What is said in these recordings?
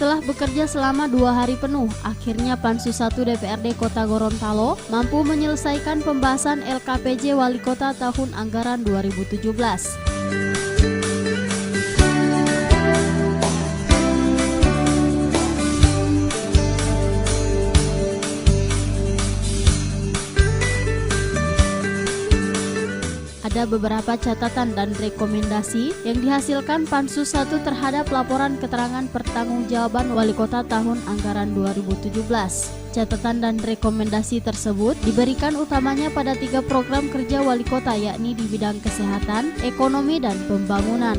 Setelah bekerja selama 2 hari penuh, akhirnya Pansus 1 DPRD Kota Gorontalo mampu menyelesaikan pembahasan LKPJ Wali Kota tahun anggaran 2017. Ada beberapa catatan dan rekomendasi yang dihasilkan Pansus 1 terhadap laporan keterangan pertanggungjawaban Wali Kota tahun anggaran 2017. Catatan dan rekomendasi tersebut diberikan utamanya pada 3 program kerja Wali Kota, yakni di bidang kesehatan, ekonomi, dan pembangunan.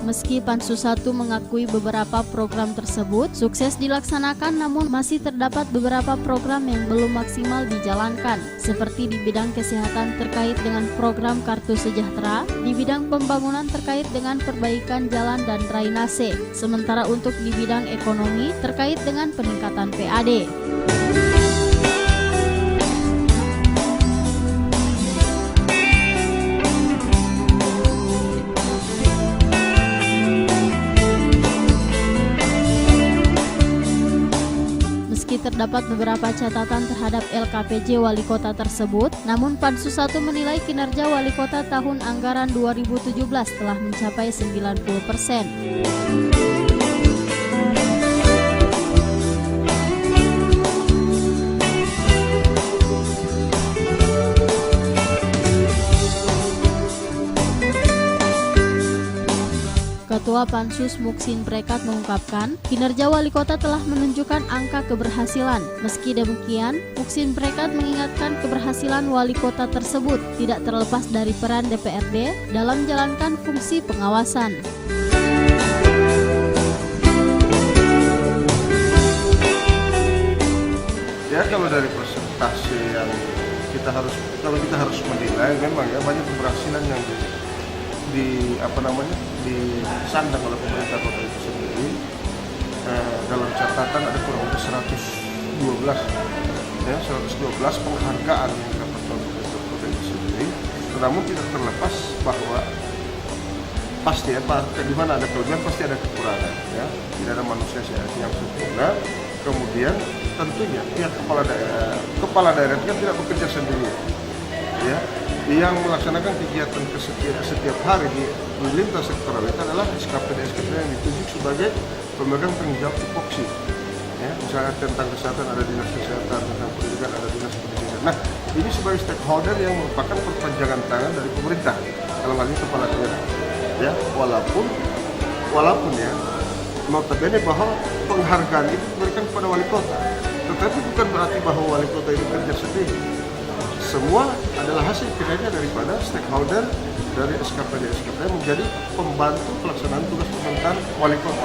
Meski Pansus 1 mengakui beberapa program tersebut sukses dilaksanakan, namun masih terdapat beberapa program yang belum maksimal dijalankan, seperti di bidang kesehatan terkait dengan program Kartu Sejahtera, di bidang pembangunan terkait dengan perbaikan jalan dan drainase, sementara untuk di bidang ekonomi terkait dengan peningkatan PAD. Terdapat beberapa catatan terhadap LKPJ Wali Kota tersebut, namun Pansus 1 menilai kinerja Wali Kota tahun anggaran 2017 telah mencapai 90%. Ketua Pansus Muksin Prekat mengungkapkan, kinerja Wali Kota telah menunjukkan angka keberhasilan. Meski demikian, Muksin Prekat mengingatkan keberhasilan Wali Kota tersebut tidak terlepas dari peran DPRD dalam menjalankan fungsi pengawasan. Ya, kalau dari persentase yang kita harus menilai, memang ya banyak keberhasilan yang disandang oleh pemerintah kota itu sendiri. Dalam catatan ada kurang lebih 112 penghargaan yang dapat pemerintah kota itu sendiri. Namun tidak terlepas bahwa pasti di mana ada kelebihan pasti ada kekurangan, ya. Tidak ada manusia yang sempurna. Kemudian tentunya pihak kepala daerah itu kan tidak bekerja sendiri, ya. Yang melaksanakan kegiatan setiap hari di lintas sektoral itu adalah SKPD yang ditunjuk sebagai pemegang tanggung jawab tupoksi. Ya, misalnya tentang kesehatan ada dinas kesehatan, tentang pendidikan ada dinas pendidikan. Nah, ini sebagai stakeholder yang merupakan perpanjangan tangan dari pemerintah dalam hal ini kepala daerah. Ya, walaupun ya notabene bahwa penghargaan itu diberikan kepada wali kota, tetapi bukan berarti bahwa wali kota itu kerja sendiri. Semua adalah hasil kinerja daripada stakeholder dari SKPD menjadi pembantu pelaksanaan tugas pemerintahan wali kota.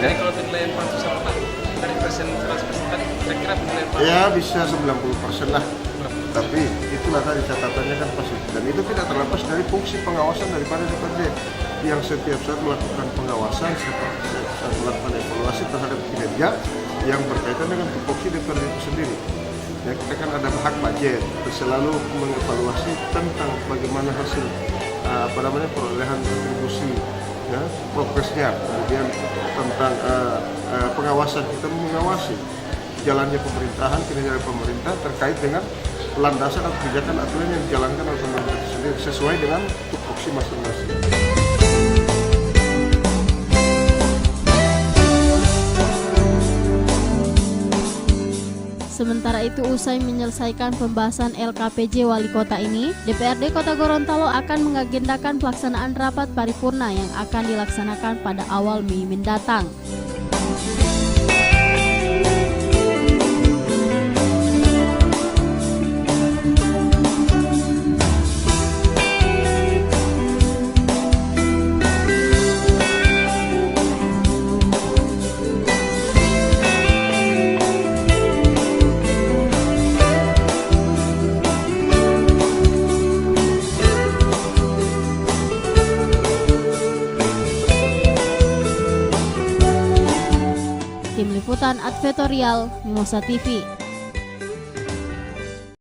Jadi kalau penilaian Pansus apa Pak? Dari persen 100% tadi kira-kira penilaian Pansus? Ya bisa 90% lah. Tapi itulah tadi catatannya kan pasti. Dan itu tidak terlepas dari fungsi pengawasan daripada DPRD yang setiap saat melakukan pengawasan, setiap saat melakukan evaluasi terhadap kinerja yang berkaitan dengan tupoksi DPRD itu sendiri. Ya, kita kan ada hak budget, selalu mengevaluasi tentang bagaimana hasil perolehan kontribusi, ya, progresnya, kemudian tentang pengawasan, kita mengawasi jalannya pemerintahan, kinerja pemerintah terkait dengan landasan atau kebijakan aturan yang dijalankan oleh pemerintah sendiri sesuai dengan tupoksi masing-masing. Sementara itu, usai menyelesaikan pembahasan LKPJ Wali Kota ini, DPRD Kota Gorontalo akan mengagendakan pelaksanaan rapat paripurna yang akan dilaksanakan pada awal Mei mendatang. Tim Liputan Advertorial Mimosa TV.